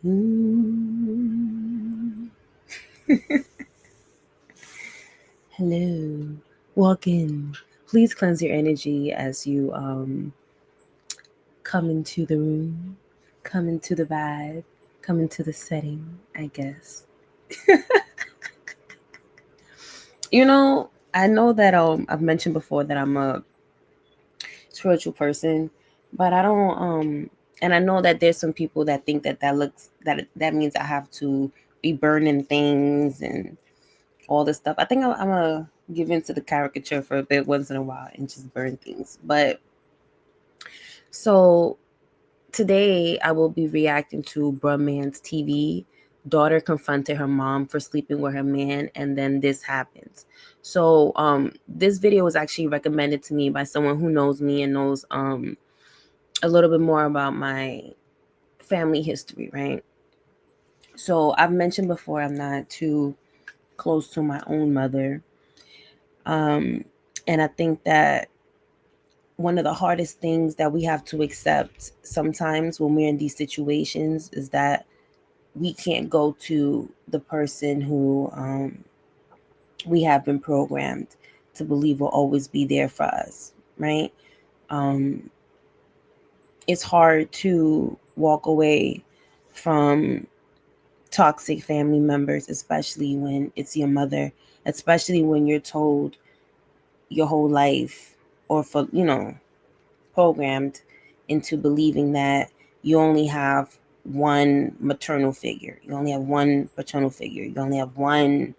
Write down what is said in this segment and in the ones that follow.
Hello. Walk in. Please cleanse your energy as you come into the room, come into the vibe, come into the setting, I guess. I know that I've mentioned before that I'm a spiritual person, but I don't and I know that there's some people that think that that means I have to be burning things and all this stuff. I think I'm gonna give into the caricature for a bit once in a while and just burn things. But so today I will be reacting to Brahman's TV. Daughter confronted her mom for sleeping with her man, and then this happens. So this video was actually recommended to me by someone who knows me and knows a little bit more about my family history, right? So I've mentioned before I'm not too close to my own mother. Um, and I think that one of the hardest things that we have to accept sometimes when we're in these situations is that we can't go to the person who we have been programmed to believe will always be there for us, right? Um, it's hard to walk away from toxic family members, especially when it's your mother, especially when you're told your whole life or programmed into believing that you only have one maternal figure, you only have one paternal figure, you only have one,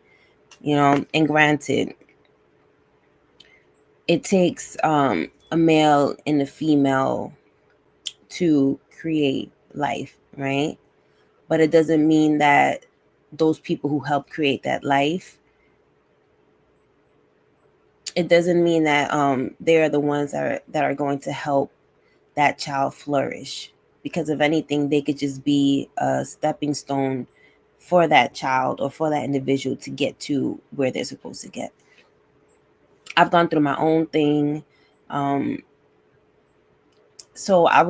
and granted, it takes a male and a female to create life, right? But it doesn't mean that those people who help create that life, it doesn't mean that they are the ones that are going to help that child flourish, because if anything they could just be a stepping stone for that child or for that individual to get to where they're supposed to get. I've gone through my own thing. um, so I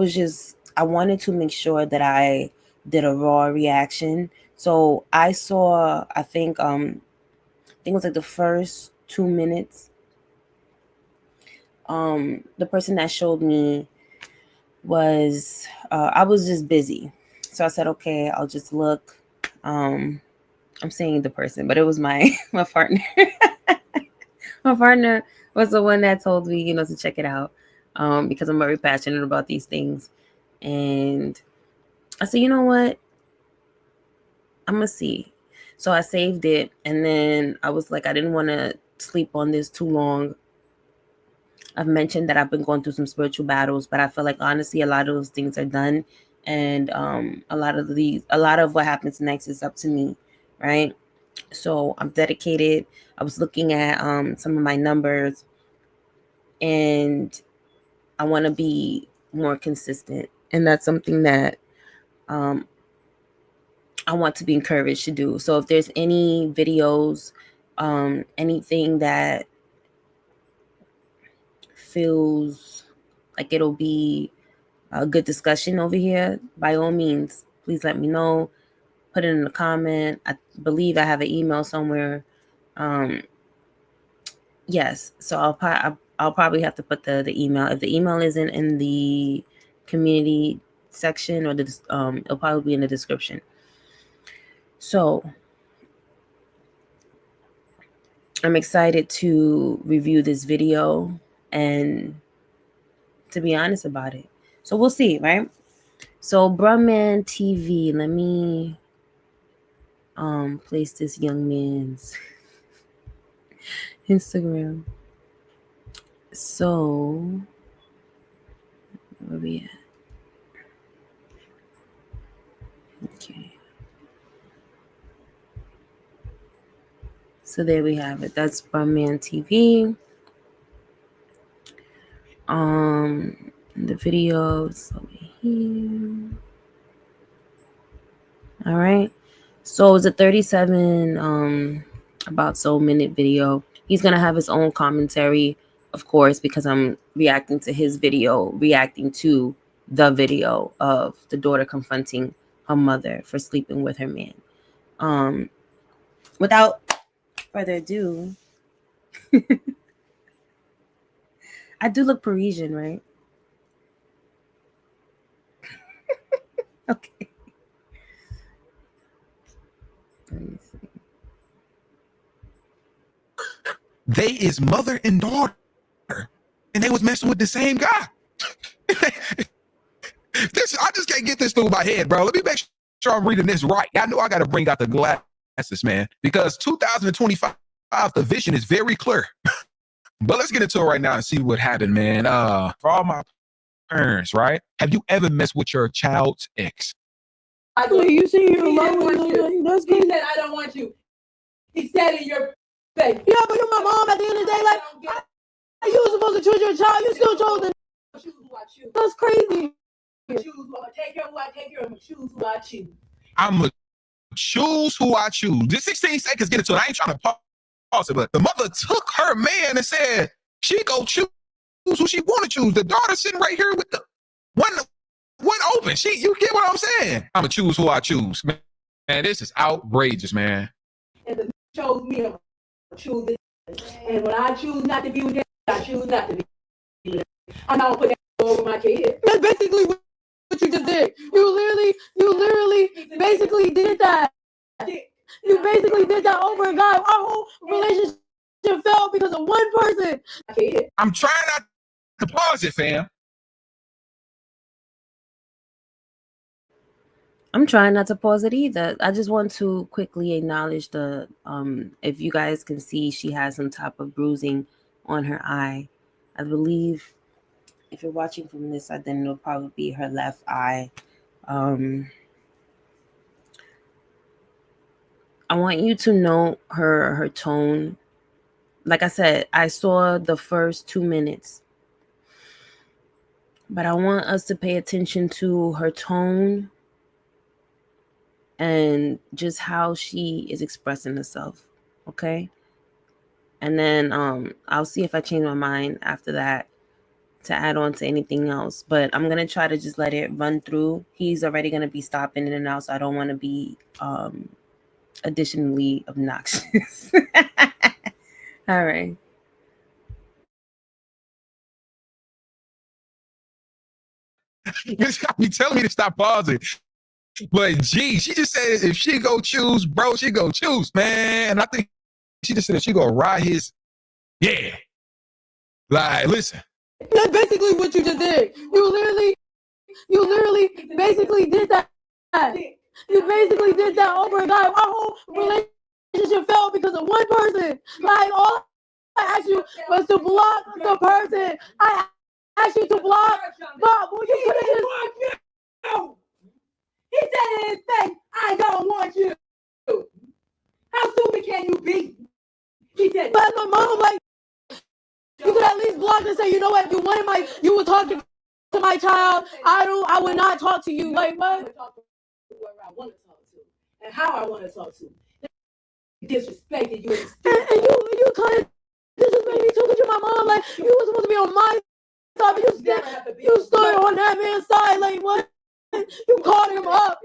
wanted to make sure that I did a raw reaction. So I saw, I think it was like the first 2 minutes. The person that showed me was I was just busy, so I said, okay, I'll just look. Um, I'm saying the person, but it was my my partner. My partner was the one that told me, to check it out, because I'm very passionate about these things, and I said, you know what, I'm gonna see. So I saved it, and then I was like, I didn't want to sleep on this too long. I've mentioned that I've been going through some spiritual battles, but I feel like honestly, a lot of those things are done, and a lot of what happens next is up to me, right? So I'm dedicated. I was looking at some of my numbers, and I want to be more consistent, and that's something that um, I want to be encouraged to do. So if there's any videos, anything that feels like it'll be a good discussion over here, by all means, please let me know. Put it in the comment. I believe I have an email somewhere. Um, yes, so I'll probably have to put the email. If the email isn't in the community section, or it'll probably be in the description. So I'm excited to review this video and to be honest about it. So we'll see, right? So Brahman TV, let me place this young man's Instagram. So where we at? Okay. So there we have it. That's Brahman TV. Um the videos over here. All right. So it's a 37 about so minute video. He's gonna have his own commentary, of course, because I'm reacting to his video, reacting to the video of the daughter confronting a mother for sleeping with her man. Without further ado, I do look Parisian, right? Okay. Let me see. They is mother and daughter, and they was messing with the same guy. I just can't get this through my head, bro. Let me make sure I'm reading this right. I know I got to bring out the glasses, man, because 2025, the vision is very clear. But let's get into it right now and see what happened, man. For all my parents, right? Have you ever messed with your child's ex? You see, you That's he said, I don't want you. He said in your face. Yeah, but you're my mom at the end of the day. Like, you were supposed to choose your child. You still chose the. Choose who I choose. That's crazy. Choose who I take care of. Who I take care of. Choose who I choose. I'm going to choose who I choose. This 16 seconds get into it. I ain't trying to pause it, but the mother took her man and said she go choose who she want to choose. The daughter sitting right here with the one open. You get what I'm saying? I'm going to choose who I choose. Man, this is outrageous, man. And the chose me, I'm choose it. And when I choose not to be with him, I choose not to be with him. I'm not going to put that over my kid. That's basically what you just did. You literally basically did that. You basically did that over a guy. Our whole relationship failed because of one person. I'm trying not to pause it, fam. I'm trying not to pause it either. I just want to quickly acknowledge the if you guys can see, she has some type of bruising on her eye. I believe if you're watching from this side, then it'll probably be her left eye. I want you to note her tone. Like I said, I saw the first 2 minutes, but I want us to pay attention to her tone and just how she is expressing herself. Okay. And then I'll see if I change my mind after that to add on to anything else. But I'm going to try to just let it run through. He's already going to be stopping in and out, so I don't want to be additionally obnoxious. All right. You telling me to stop pausing. But gee, she just said if she go choose, bro, she go choose, man. And I think she just said she gonna ride his. Yeah. Like, listen. That's basically what you just did. You literally basically did that. You basically did that over a guy. Our whole relationship failed because of one person. Like, all I asked you was to block the person. I asked you to block Bob. Will you put it in? He said in his face, I don't want you. How stupid can you be? He said, but my mom, like, you could at least block and say, you know what, you were talking to my child. I would not talk to you. Like, what? I talk to whoever I want to talk to and how I want to talk to. Disrespected you. And you kind of disrespected me too because you're my mom. Like, you were supposed to be on my side, but you stood on that man's side. Like, what? You called him up.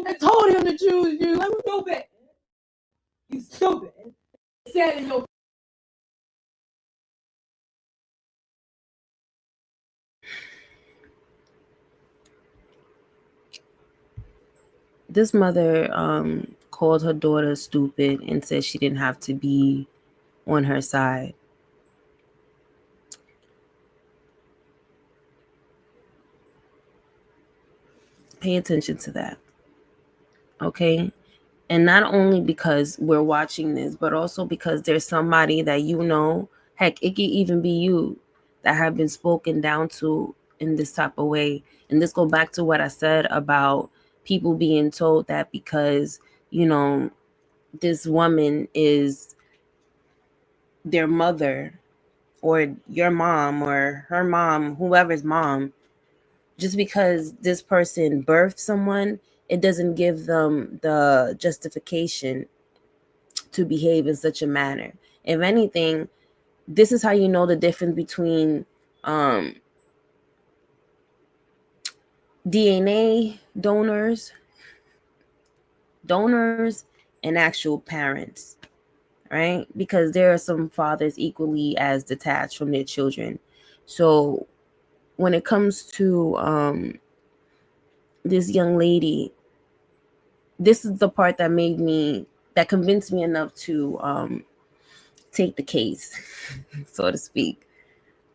And told him to choose you. Like, stupid. You stupid. Said in your. This mother called her daughter stupid and said she didn't have to be on her side. Pay attention to that. Okay? And not only because we're watching this, but also because there's somebody that you know, heck, it could even be you, that have been spoken down to in this type of way. And this go back to what I said about people being told that because, you know, this woman is their mother or your mom or her mom, whoever's mom, just because this person birthed someone, it doesn't give them the justification to behave in such a manner. If anything, this is how you know the difference between DNA donors, and actual parents, right? Because there are some fathers equally as detached from their children. So when it comes to this young lady, this is the part that convinced me enough to take the case, so to speak.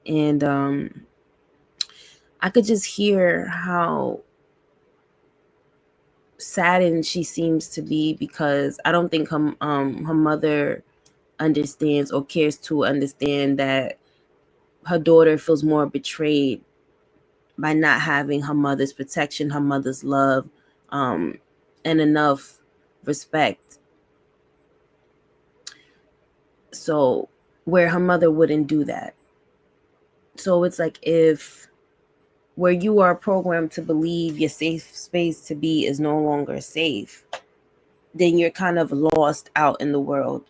And I could just hear how saddened she seems to be, because I don't think her mother understands or cares to understand that her daughter feels more betrayed by not having her mother's protection, her mother's love, and enough respect. So where her mother wouldn't do that. So it's like, if where you are programmed to believe your safe space to be is no longer safe, then you're kind of lost out in the world,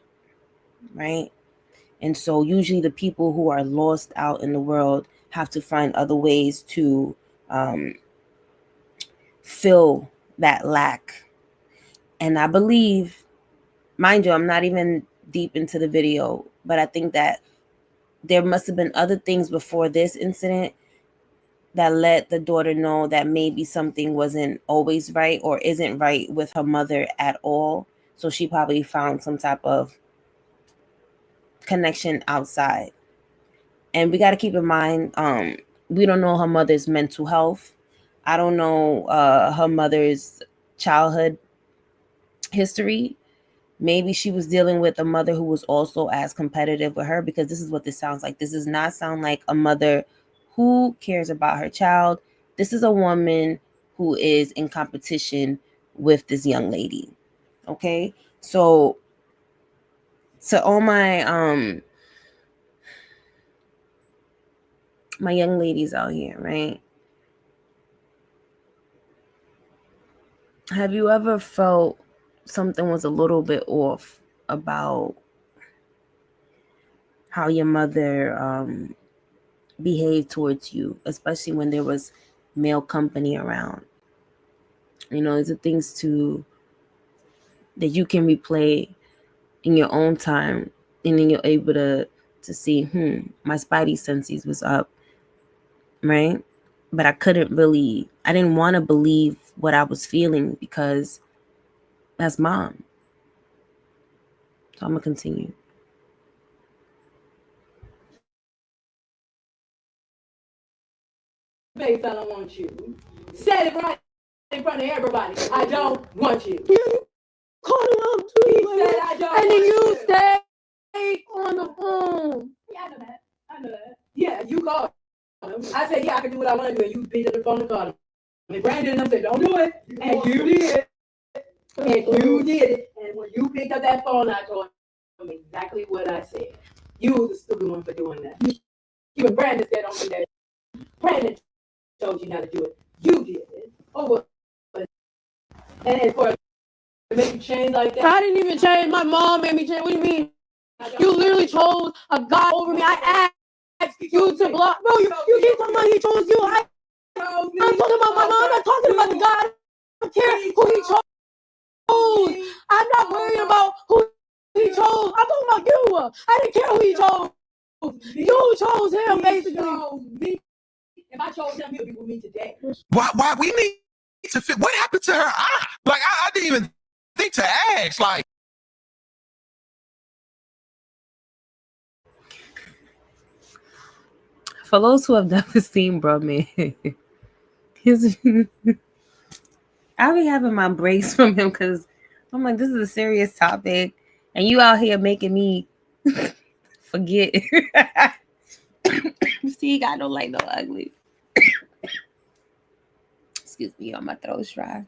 right? And so usually the people who are lost out in the world have to find other ways to fill that lack. And I believe, mind you, I'm not even deep into the video, but I think that there must have been other things before this incident that let the daughter know that maybe something wasn't always right or isn't right with her mother at all. So she probably found some type of connection outside. And we got to keep in mind, we don't know her mother's mental health. I don't know her mother's childhood history. Maybe she was dealing with a mother who was also as competitive with her, because this is what this sounds like. This does not sound like a mother who cares about her child. This is a woman who is in competition with this young lady. Okay? So to all my young ladies out here, right? Have you ever felt something was a little bit off about how your mother behaved towards you, especially when there was male company around? You know, these are things that you can replay in your own time, and then you're able to see, my spidey senses was up, right? But I didn't want to believe what I was feeling, because that's mom. So I'm gonna continue. Face, I don't want you. Said it right in front of everybody. I don't want you. Called him out too. He said I don't. And then you stayed on the phone. Yeah, I know that. I know that. Yeah, you called him. I said, yeah, I can do what I want to do. And you picked up the phone and called him. And Brandon and them said, don't do it. And you did. And you did it. And when you picked up that phone, I told him exactly what I said. You was the stupid one for doing that. Even Brandon said, don't do that. Brandon told you not to do it. You did it. Oh, and for to make you change like that. I didn't even change. My mom made me change. What do you mean? You literally chose a guy over me. I asked you to block. Bro, you keep talking about he chose you. I'm talking about my mom. I'm not talking about the guy. I don't care who he chose. I'm not worried about who he chose. I'm talking about you. I didn't care who he chose. You chose him, basically. If I chose him, he'll be with me today. Why we need to fit? What happened to her eye? Like I didn't even think to ask. Like, For those who have never seen Bro Man, I'll be having my breaks from him, because I'm like, this is a serious topic, and you out here making me forget. See, I don't like no ugly. Excuse me, my throat's dry.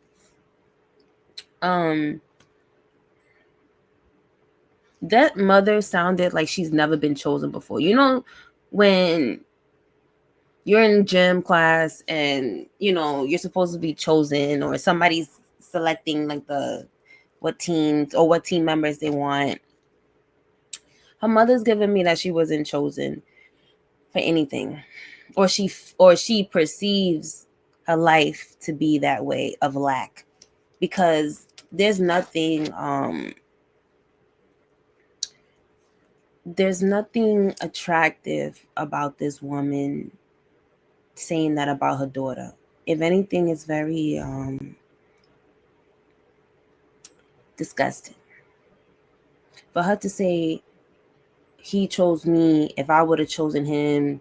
That mother sounded like she's never been chosen before. You know, when you're in gym class and you're supposed to be chosen, or somebody's selecting like what teams or what team members they want. Her mother's giving me that she wasn't chosen for anything, or she perceives her life to be that way of lack, because there's nothing attractive about this woman saying that about her daughter. If anything, it's very disgusting for her to say he chose me. If I would have chosen him,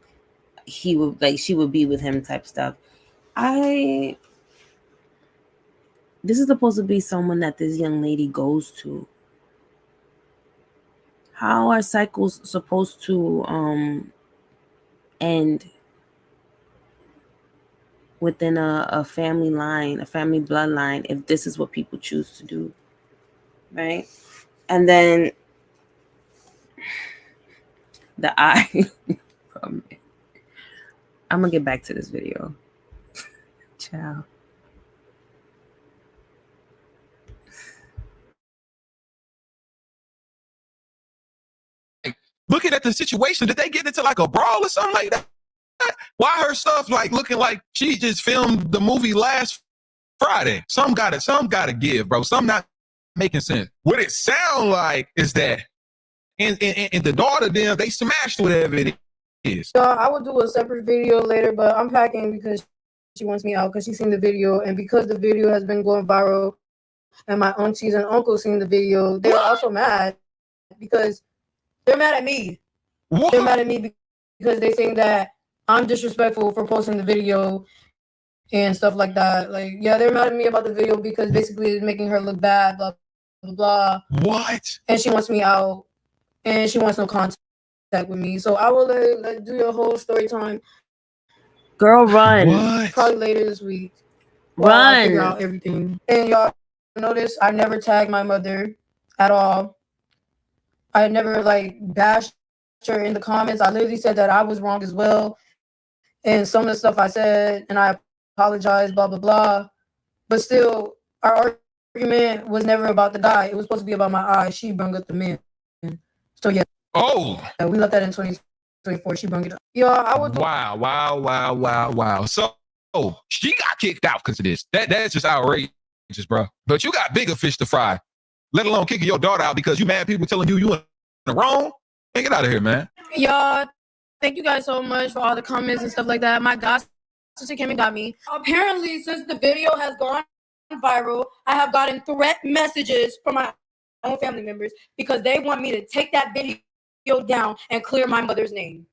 she would be with him type stuff. This is supposed to be someone that this young lady goes to. How are cycles supposed to end within a family line, a family bloodline, if this is what people choose to do, right? And then the eye. I'm gonna get back to this video. Ciao. Looking at the situation, did they get into like a brawl or something like that? Why her stuff like looking like she just filmed the movie last Friday? Some gotta give, bro. Some not making sense. What it sound like is that and the daughter them, they smashed whatever it is. I will do a separate video later, but I'm packing because she wants me out because she's seen the video, and because the video has been going viral and my aunties and uncles seen the video, they're also mad because they're mad at me. What? They're mad at me because they think that I'm disrespectful for posting the video and stuff like that. Like, yeah, they're mad at me about the video because basically it's making her look bad, blah, blah, blah. What? And she wants me out and she wants no contact with me. So I will let do your whole story time. Girl, run. What? Probably later this week. Run. I figure out everything. And y'all notice I never tagged my mother at all. I never like bashed her in the comments. I literally said that I was wrong as well. And some of the stuff I said, and I apologize, blah, blah, blah. But still, our argument was never about the guy. It was supposed to be about my eye. She brought up the man. So, yeah. Oh. We left that in 2024. She brought it up. Yeah, I would. Wow. So, she got kicked out because of this. That's just outrageous, bro. But you got bigger fish to fry. Let alone kicking your daughter out because you mad people telling you in the wrong. Man, get out of here, man. Y'all, thank you guys so much for all the comments and stuff like that. My God, sister came and got me. Apparently, since the video has gone viral, I have gotten threat messages from my own family members because they want me to take that video down and clear my mother's name.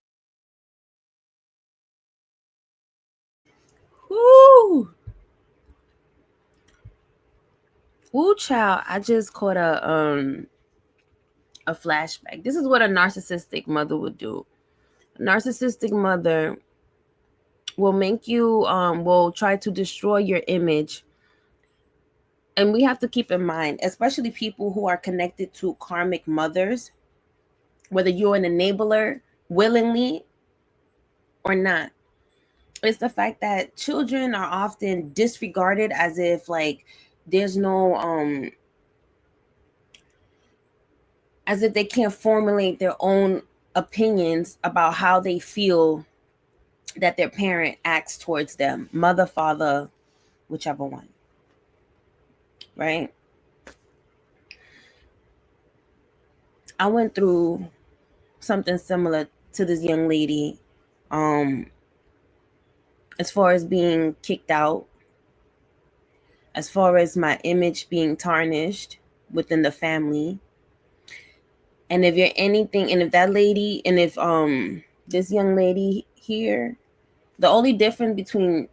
Woo! Woo, child! I just caught a flashback. This is what a narcissistic mother would do. A narcissistic mother will make you will try to destroy your image. And we have to keep in mind, especially people who are connected to karmic mothers, whether you're an enabler willingly or not. It's the fact that children are often disregarded as if like there's no as if they can't formulate their own opinions about how they feel that their parent acts towards them, mother, father, whichever one, right? I went through something similar to this young lady, as far as being kicked out, as far as my image being tarnished within the family. And if you're anything, and if that lady, and if this young lady here, the only difference between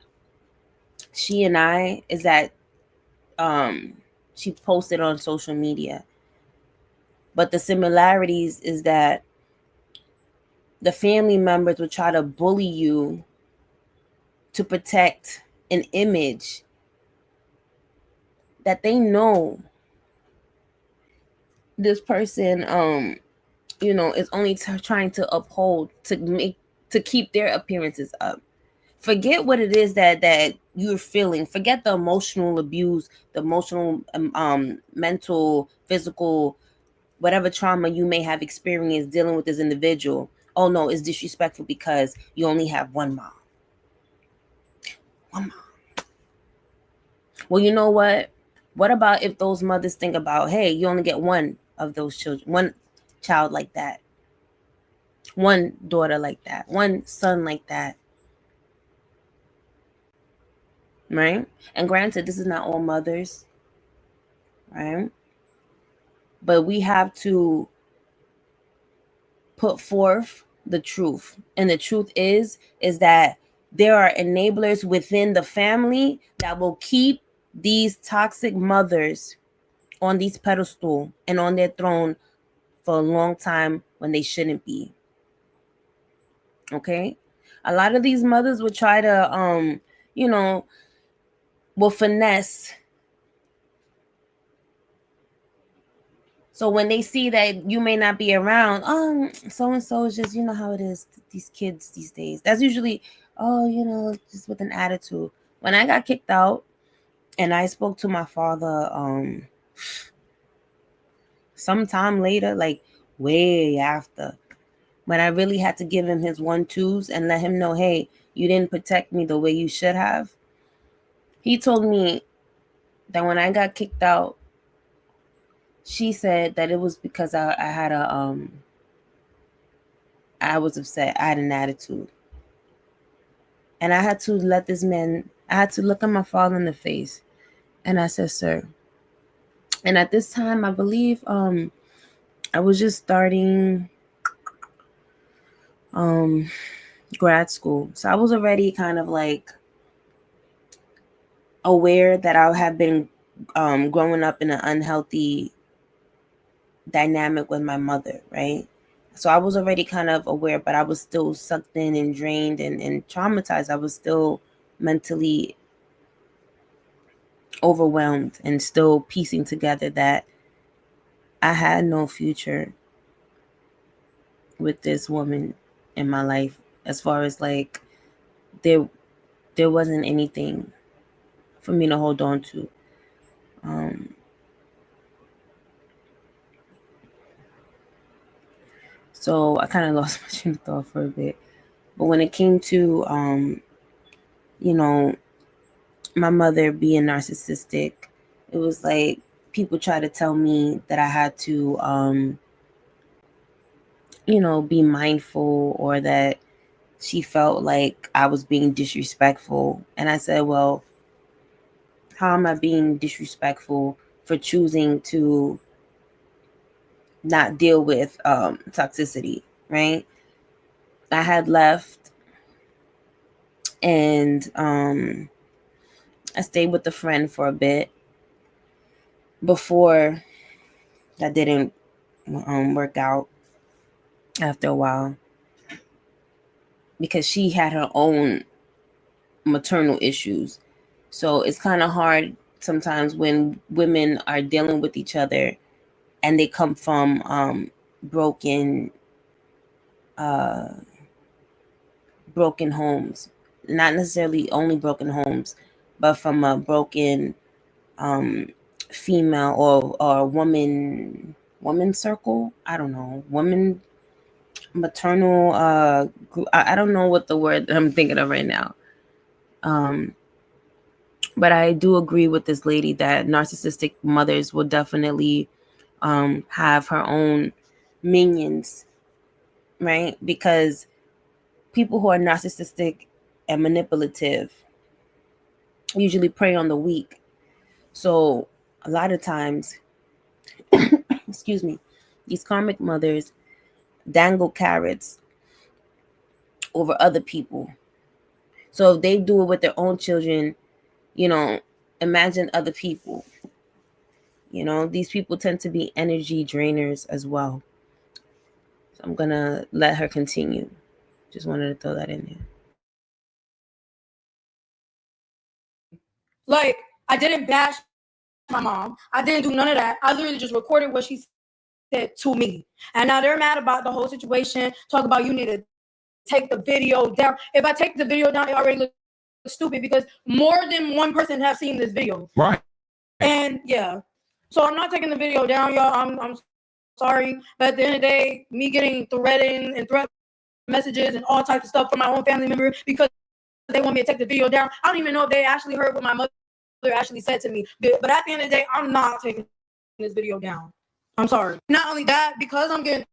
she and I is that she posted on social media. But the similarities is that the family members would try to bully you to protect an image that they know this person is only trying to uphold, to keep their appearances up. Forget what it is that you're feeling. Forget the emotional abuse, the emotional mental, physical, whatever trauma you may have experienced dealing with this individual. Oh no, it's disrespectful because you only have one mom. Well, you know what? What about if those mothers think about, hey, you only get one of those children, one child like that, one daughter like that, one son like that, right? And granted, this is not all mothers, right? But we have to put forth the truth. And the truth is that there are enablers within the family that will keep these toxic mothers on these pedestal and on their throne for a long time when they shouldn't be. Okay? A lot of these mothers will try to will finesse. So when they see that you may not be around, so and so is just, you know how it is, these kids these days. That's usually, just with an attitude. When I got kicked out and I spoke to my father sometime later, like way after, when I really had to give him his 1-2s and let him know, hey, you didn't protect me the way you should have. He told me that when I got kicked out, she said that it was because I had I was upset. I had an attitude. And I had to let this man, I had to look at my father in the face. And I said, sir. And at this time, I believe I was just starting grad school. So I was already kind of like aware that I had been growing up in an unhealthy dynamic with my mother, right? So I was already kind of aware, but I was still sucked in and drained and traumatized. I was still mentally overwhelmed and still piecing together that I had no future with this woman in my life, as far as like there wasn't anything for me to hold on to. So I kind of lost my train of thought for a bit. But when it came to my mother being narcissistic, it was like people try to tell me that I had to be mindful, or that she felt like I was being disrespectful. And I said, well, how am I being disrespectful for choosing to not deal with toxicity, right? I had left and I stayed with a friend for a bit before that didn't work out after a while, because she had her own maternal issues. So it's kind of hard sometimes when women are dealing with each other and they come from broken homes, not necessarily only broken homes, but from a broken female or woman circle. I don't know, woman maternal group. I don't know what the word that I'm thinking of right now. But I do agree with this lady that narcissistic mothers will definitely have her own minions, right? Because people who are narcissistic and manipulative usually prey on the weak. So a lot of times, excuse me, these karmic mothers dangle carrots over other people. So if they do it with their own children, imagine other people. These people tend to be energy drainers as well. So I'm going to let her continue. Just wanted to throw that in there. Like, I didn't bash my mom. I didn't do none of that. I literally just recorded what she said to me. And now they're mad about the whole situation. Talk about you need to take the video down. If I take the video down, it already looks stupid because more than one person have seen this video. Right. And yeah. So I'm not taking the video down, y'all. I'm sorry. But at the end of the day, me getting threatened and threat messages and all types of stuff from my own family member because they want me to take the video down. I don't even know if they actually heard what my mother actually said to me. But at the end of the day, I'm not taking this video down. I'm sorry. Not only that, because I'm getting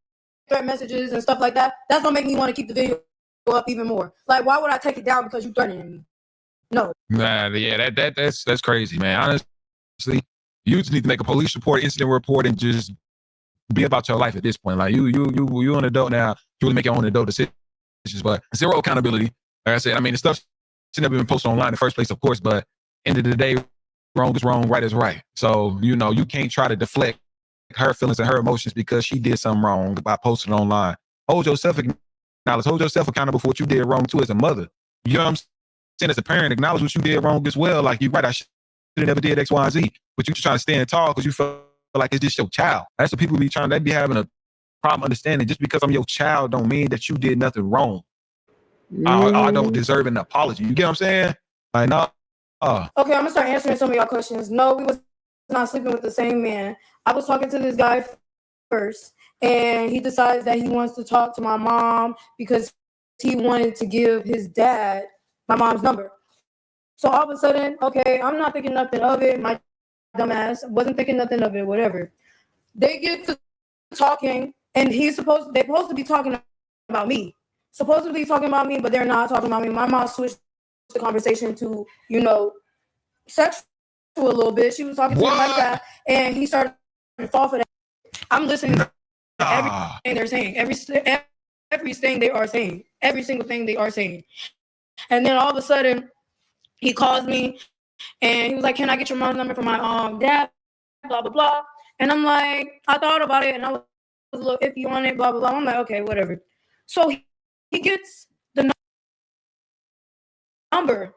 threat messages and stuff like that, that's gonna make me want to keep the video up even more. Like, why would I take it down because you threatening me? No. Nah, yeah, that's crazy, man. Honestly, you just need to make a police report, incident report, and just be about your life at this point. Like you an adult now. You really make your own adult decisions, but zero accountability. Like I said, I mean, the stuff should never been posted online in the first place, of course. But end of the day, wrong is wrong, right is right. So you can't try to deflect her feelings and her emotions because she did something wrong by posting online. Hold yourself accountable for what you did wrong too as a mother. You know what I'm saying? As a parent, acknowledge what you did wrong as well. Like, you're right, I should have never did X, Y, and Z. But you just trying to stand tall because you feel like it's just your child. That's what people be trying. They be having a problem understanding. Just because I'm your child don't mean that you did nothing wrong. I don't deserve an apology. You get what I'm saying? Like, no. Okay, I'm gonna start answering some of y'all questions. No, we was not sleeping with the same man. I was talking to this guy first, and he decides that he wants to talk to my mom because he wanted to give his dad my mom's number. So all of a sudden, okay, I'm not thinking nothing of it. My dumbass wasn't thinking nothing of it. Whatever. They get to talking, and they're supposed to be talking about me. Supposedly talking about me, but they're not talking about me. My mom switched the conversation to, sexual a little bit. She was talking to him like that, and he started to fall for that. I'm listening to everything they're saying, everything they are saying, every single thing they are saying. And then all of a sudden, he calls me, and he was like, "Can I get your mom's number for my dad?" Blah blah blah. And I'm like, I thought about it, and I was a little iffy on it. Blah blah blah. I'm like, okay, whatever. So he gets the number.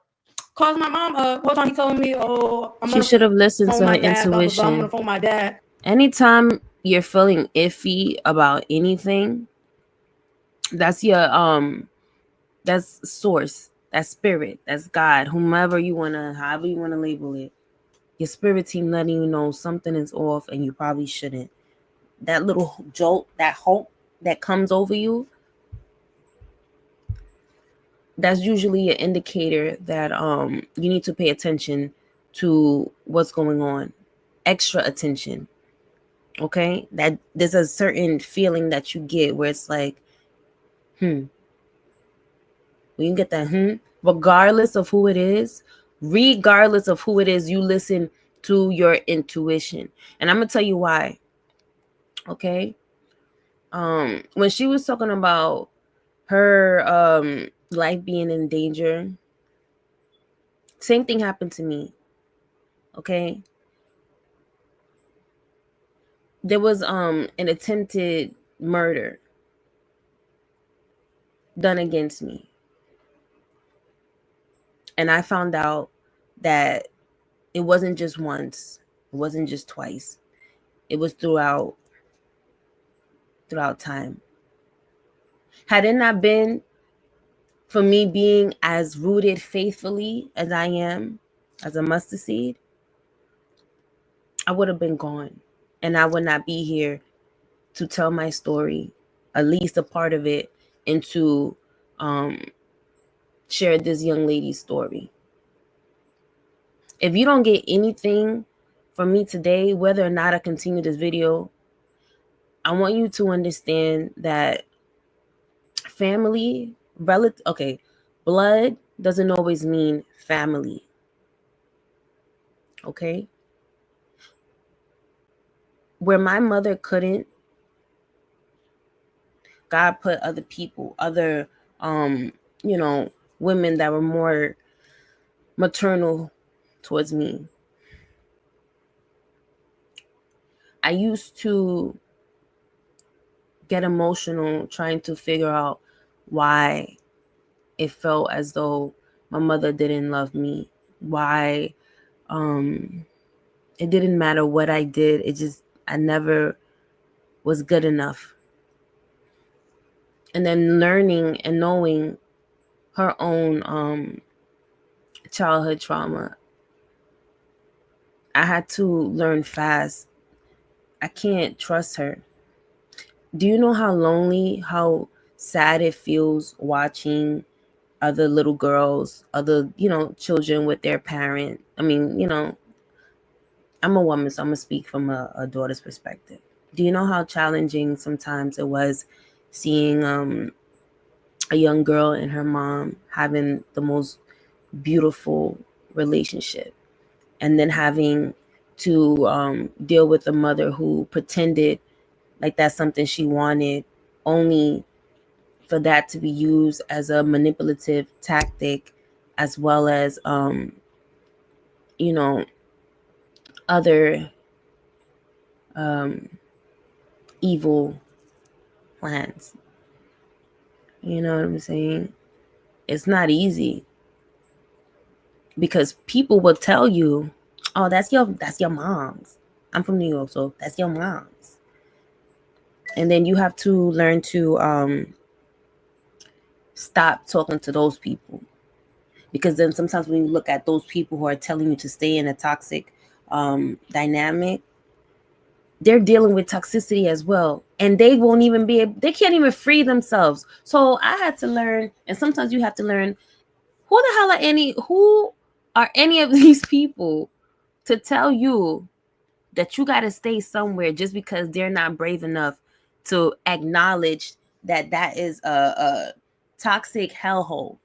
Calls my mom up. What's on? He telling me, "Oh, she should have listened to her intuition. Blah, blah, blah. I'm gonna phone my dad." Anytime you're feeling iffy about anything, that's your that's source, that's spirit, that's God, however you wanna label it. Your spirit team letting you know something is off and you probably shouldn't. That little jolt, that hope that comes over you, that's usually an indicator that you need to pay attention to what's going on. Extra attention. Okay? That there's a certain feeling that you get where it's like, when you get that regardless of who it is, you listen to your intuition. And I'm gonna tell you why. Okay? When she was talking about her life being in danger, same thing happened to me. Okay? There was an attempted murder done against me. And I found out that it wasn't just once, it wasn't just twice. It was throughout time. Had it not been for me being as rooted faithfully as I am, as a mustard seed, I would have been gone. And I would not be here to tell my story, at least a part of it, and to share this young lady's story. If you don't get anything from me today, whether or not I continue this video, I want you to understand that family, blood doesn't always mean family. Okay? Where my mother couldn't, God put other people, other women that were more maternal towards me. I used to get emotional trying to figure out why it felt as though my mother didn't love me, why it didn't matter what I did. I never was good enough. And then learning and knowing her own childhood trauma, I had to learn fast. I can't trust her. Do you know how lonely, how sad it feels watching other little girls, other, children with their parent. I mean, I'm a woman, so I'm gonna speak from a daughter's perspective. Do you know how challenging sometimes it was seeing a young girl and her mom having the most beautiful relationship, and then having to deal with a mother who pretended like that's something she wanted, only for that to be used as a manipulative tactic, as well as you know other evil plans. You know what I'm saying? It's not easy, because people will tell you, "Oh, that's your mom's." I'm from New York, so that's your mom's. And then you have to learn to stop talking to those people, because then sometimes when you look at those people who are telling you to stay in a toxic dynamic, they're dealing with toxicity as well, and they won't even they can't even free themselves. So I had to learn, and sometimes you have to learn, who are any of these people to tell you that you got to stay somewhere just because they're not brave enough to acknowledge that that is a toxic hellhole.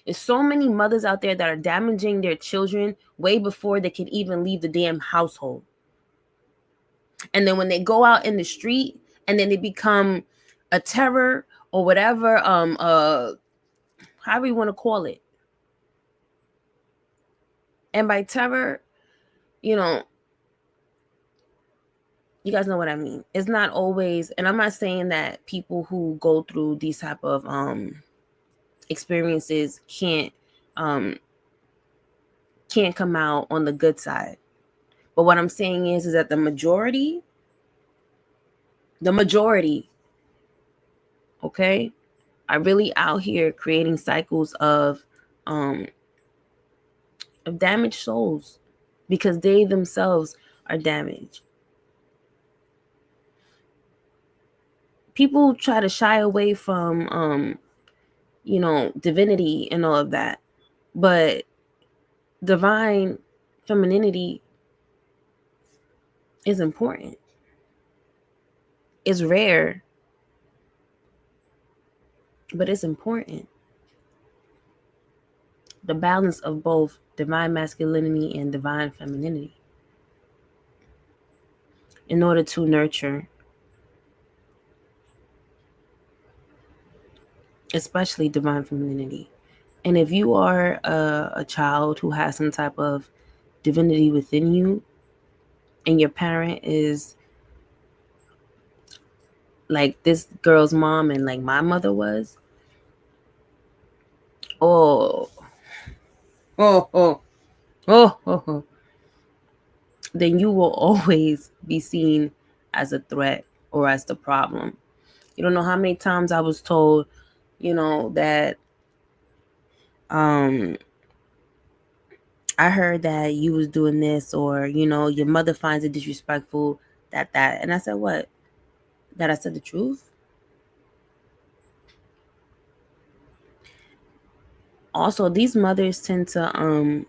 There's so many mothers out there that are damaging their children way before they can even leave the damn household. And then when they go out in the street, and then they become a terror or whatever, however you want to call it. And by terror, you guys know what I mean. It's not always, and I'm not saying that people who go through these type of experiences can't come out on the good side. But what I'm saying is that the majority, okay, are really out here creating cycles of damaged souls, because they themselves are damaged. People try to shy away from divinity and all of that, but divine femininity is important. It's rare, but it's important. The balance of both divine masculinity and divine femininity, in order to nurture, especially divine femininity. And if you are a child who has some type of divinity within you, and your parent is like this girl's mom and like my mother was, oh, oh, oh, oh, oh, oh, then you will always be seen as a threat or as the problem. You don't know how many times I was told, that I heard that you was doing this, or your mother finds it disrespectful, that, and I said, what? That I said the truth? Also, these mothers tend to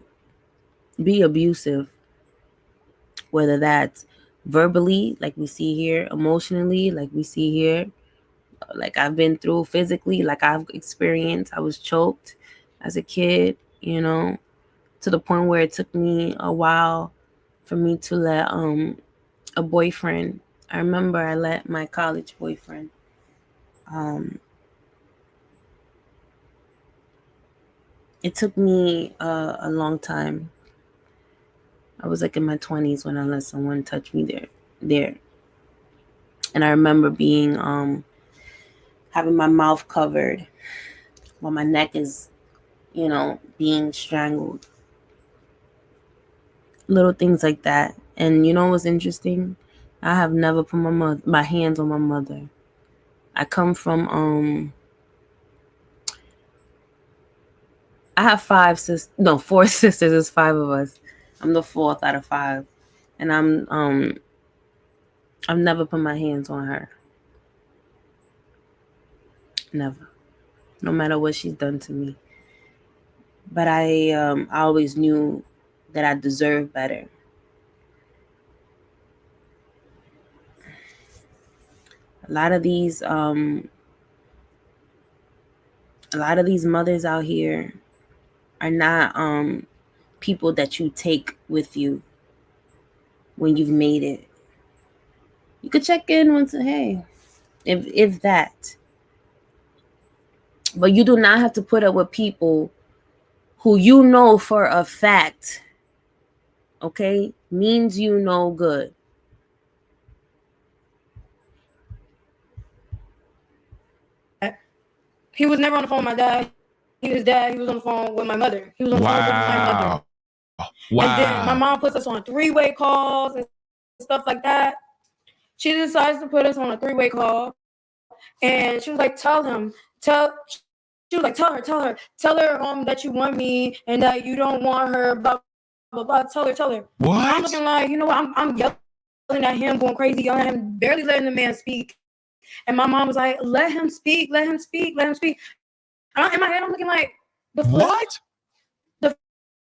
be abusive, whether that's verbally, like we see here, emotionally, like we see here, like I've been through, physically, like I've experienced. I was choked as a kid, to the point where it took me a while for me to let a boyfriend. I remember I let my college boyfriend it took me a long time. I was like in my 20s when I let someone touch me there. And I remember being having my mouth covered while my neck is, being strangled. Little things like that. And you know what's interesting? I have never put my hands on my mother. I come from I have four sisters. There's five of us. I'm the fourth out of five. And I've never put my hands on her. Never. no matter what she's done to me. But I always knew that I deserved better. A lot of these mothers out here are not people that you take with you when you've made it. You could check in once, hey, if that. But you do not have to put up with people who you know for a fact, okay, means you no good. He was never on the phone with my dad. His dad, he was on the phone with my mother. He was on the phone with my mother. Wow. And then my mom puts us on 3-way calls and stuff like that. She decides to put us on a 3-way call. And she was like, tell her that you want me and that you don't want her, blah, blah, blah. Tell her. What? I'm looking like, you know what? I'm yelling at him, going crazy, yelling at him, barely letting the man speak. And my mom was like, let him speak. In my head, I'm looking like, the flip. What? The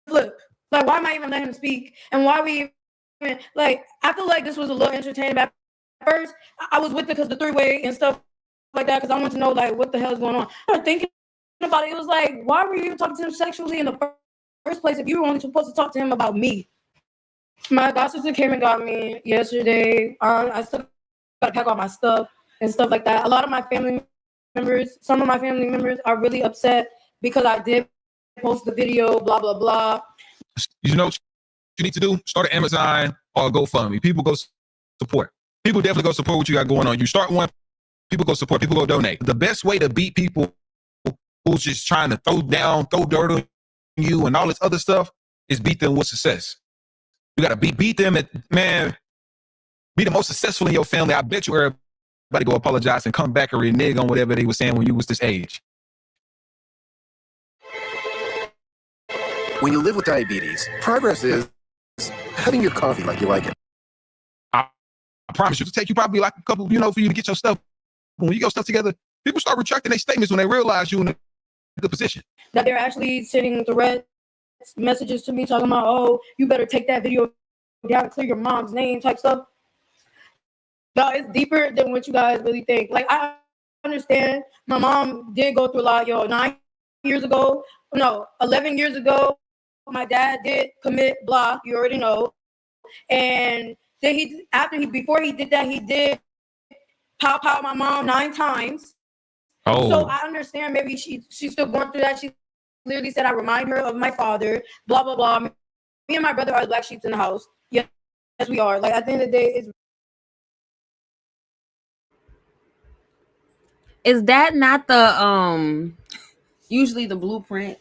flip. Like, why am I even letting him speak? And why we even, like, I feel like this was a little entertaining. At first, I was with it because the 3-way and stuff like that, because I wanted to know, like, what the hell is going on. I started thinking about it. It was like, why were you even talking to him sexually in the first place if you were only supposed to talk to him about me? My god sister came and got me yesterday. I still got to pack all my stuff and stuff like that. A lot of my family members, some of my family members are really upset because I did post the video, blah, blah, blah. You know what you need to do? Start an Amazon or a GoFundMe. People go support. People definitely go support what you got going on. You start one, people go support, people go donate. The best way to beat people who's just trying to throw dirt on you and all this other stuff is beat them with success. You got to beat them at, man, be the most successful in your family. I bet you everybody go apologize and come back and renege on whatever they were saying when you was this age. When you live with diabetes, progress is having your coffee like you like it. I promise you, it'll take you probably like a couple, for you to get your stuff. When you get your stuff together, people start retracting their statements when they realize you're in a good position. That they're actually sending threats, messages to me talking about, oh, you better take that video down and clear your mom's name type stuff. No, it's deeper than what you guys really think. Like, I understand my mom did go through a lot, 11 years ago, my dad did commit blah, you already know. And then before he did that, he did pop out my mom 9 times. Oh. So I understand maybe she's still going through that. She literally said, I remind her of my father, blah, blah, blah. Me and my brother are the black sheep in the house. Yes, we are. Like, at the end of the day, it's... Is that not the usually the blueprint?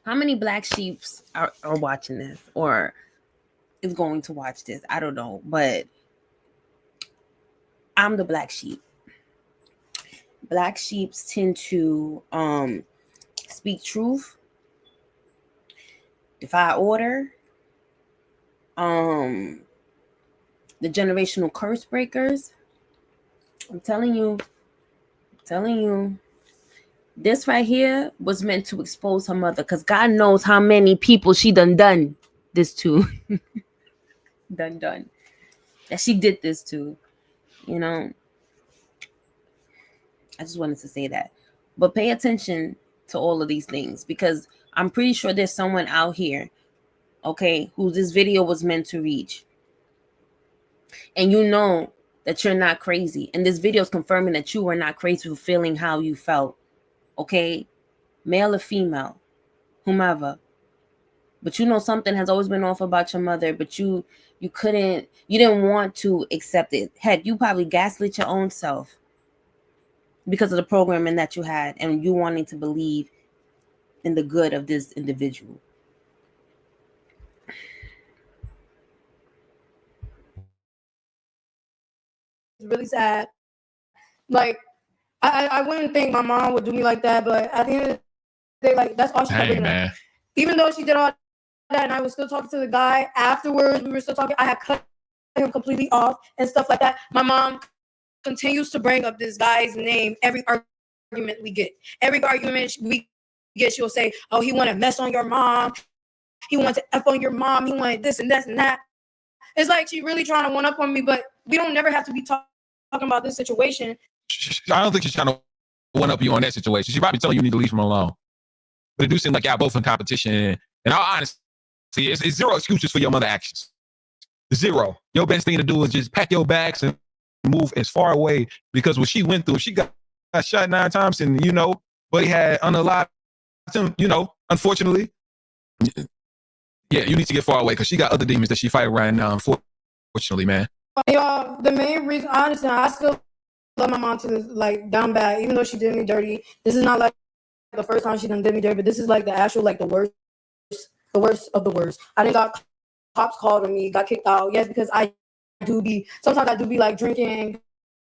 How many black sheeps are watching this or is going to watch this? I don't know, but I'm the black sheep. Black sheeps tend to speak truth, defy order, the generational curse breakers. I'm telling you, this right here was meant to expose her mother, because God knows how many people she done this to. done. That she did this to, I just wanted to say that. But pay attention to all of these things, because I'm pretty sure there's someone out here, okay, who this video was meant to reach. And you know that you're not crazy. And this video is confirming that you were not crazy for feeling how you felt. Okay, male or female, whomever. But something has always been off about your mother, but you didn't want to accept it. Heck, you probably gaslit your own self because of the programming that you had and you wanting to believe in the good of this individual. It's really sad. Like, I wouldn't think my mom would do me like that, but at the end of the day, like, that's all she kept doing. Man. Even though she did all that and I was still talking to the guy afterwards, we were still talking, I had cut him completely off and stuff like that. My mom continues to bring up this guy's name every argument argument we get. Every argument we get, she'll say, "Oh, he wanted to mess on your mom. He wanted to F on your mom. He wanted this and that and that." It's like she really trying to one up on me, but we don't never have to be talking about this situation. I don't think she's trying to one up you on that situation. She's probably telling you need to leave him alone. But it do seem like y'all both in competition. And all honesty, it's zero excuses for your mother actions. Zero. Your best thing to do is just pack your bags and move as far away, because what she went through, she got shot 9 times and, but he had unalived him, unfortunately. Yeah, you need to get far away because she got other demons that she fight right now, unfortunately, man. Y'all, the main reason, honestly, I still love my mom to this, like, down bad, even though she did me dirty. This is not like the first time she done did me dirty, but this is like the actual, like, the worst of the worst. I didn't got cops called on me, got kicked out. Yes, because sometimes I do be like drinking,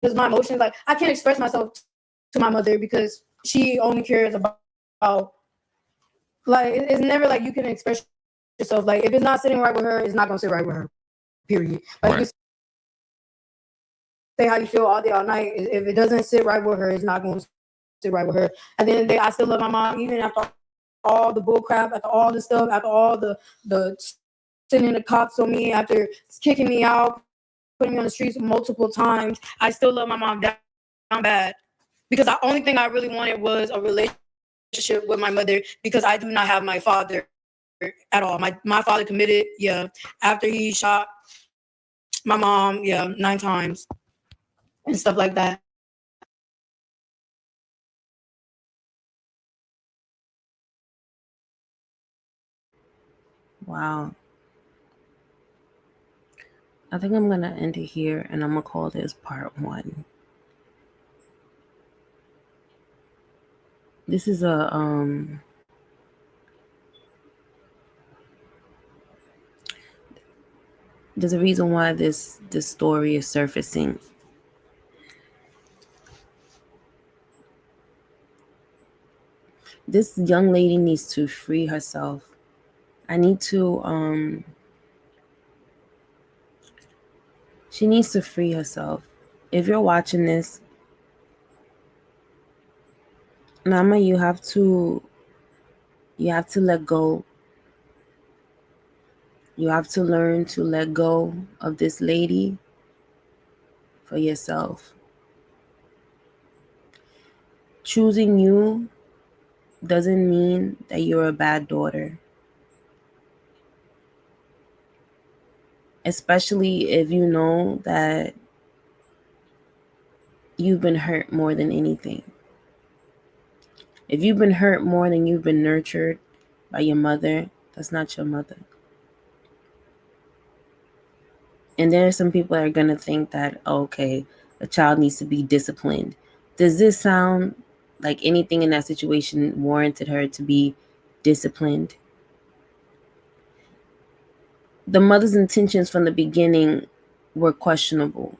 because my emotions, like, I can't express myself to my mother because she only cares about, like, it's never like you can express yourself. Like, if it's not sitting right with her, it's not gonna sit right with her. Period. Like, Right. you say how you feel all day, all night. If it doesn't sit right with her, it's not gonna sit right with her. At the end of the day, I still love my mom, even after all the bull crap, after all the stuff, after all the sending the cops on me, after kicking me out, putting me on the streets multiple times. I still love my mom down bad, because the only thing I really wanted was a relationship with my mother, because I do not have my father at all. My father committed, after he shot my mom, 9 times and stuff like that. Wow. I think I'm going to end it here, and I'm going to call this part 1. This is there's a reason why this story is surfacing. This young lady needs to free herself. She needs to free herself. If you're watching this, Mama, you have to let go. You have to learn to let go of this lady for yourself. Choosing you doesn't mean that you're a bad daughter. Especially if you know that you've been hurt more than anything. If you've been hurt more than you've been nurtured by your mother, that's not your mother. And there are some people that are going to think that, okay, a child needs to be disciplined. Does this sound like anything in that situation warranted her to be disciplined? The mother's intentions from the beginning were questionable,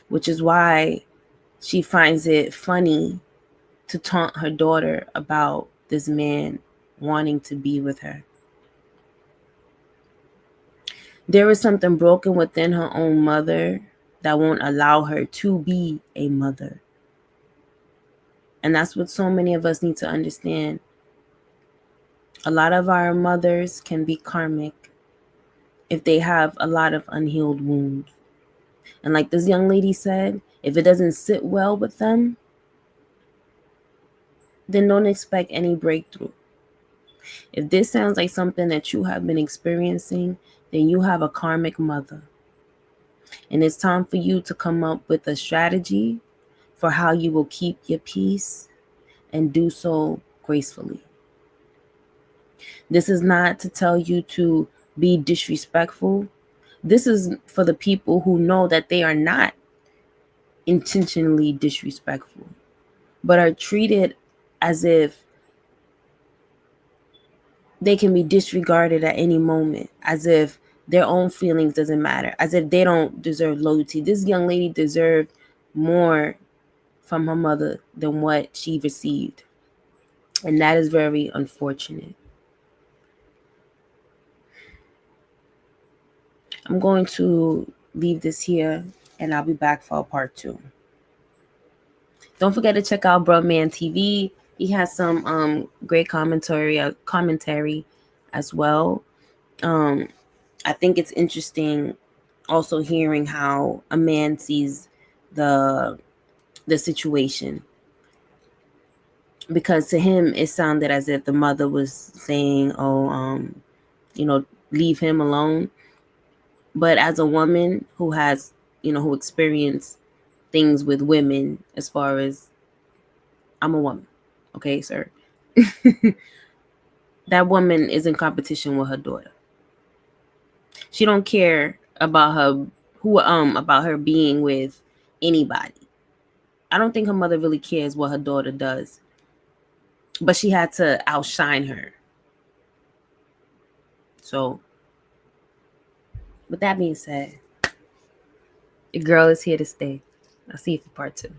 which is why she finds it funny to taunt her daughter about this man wanting to be with her. There is something broken within her own mother that won't allow her to be a mother. And that's what so many of us need to understand. A lot of our mothers can be karmic if they have a lot of unhealed wounds. And like this young lady said, if it doesn't sit well with them, then don't expect any breakthrough. If this sounds like something that you have been experiencing, then you have a karmic mother. And it's time for you to come up with a strategy for how you will keep your peace and do so gracefully. This is not to tell you to be disrespectful. This is for the people who know that they are not intentionally disrespectful, but are treated as if they can be disregarded at any moment, as if their own feelings doesn't matter, as if they don't deserve loyalty. This young lady deserved more from her mother than what she received. And that is very unfortunate. I'm going to leave this here, and I'll be back for part 2. Don't forget to check out Bro Man TV. He has some great commentary as well. I think it's interesting also hearing how a man sees the situation, because to him it sounded as if the mother was saying, oh, leave him alone. But as a woman who has, who experienced things with women, as far as, I'm a woman, okay, sir. That woman is in competition with her daughter. She don't care about her being with anybody. I don't think her mother really cares what her daughter does, but she had to outshine her. So, with that being said, your girl is here to stay. I'll see you for part 2.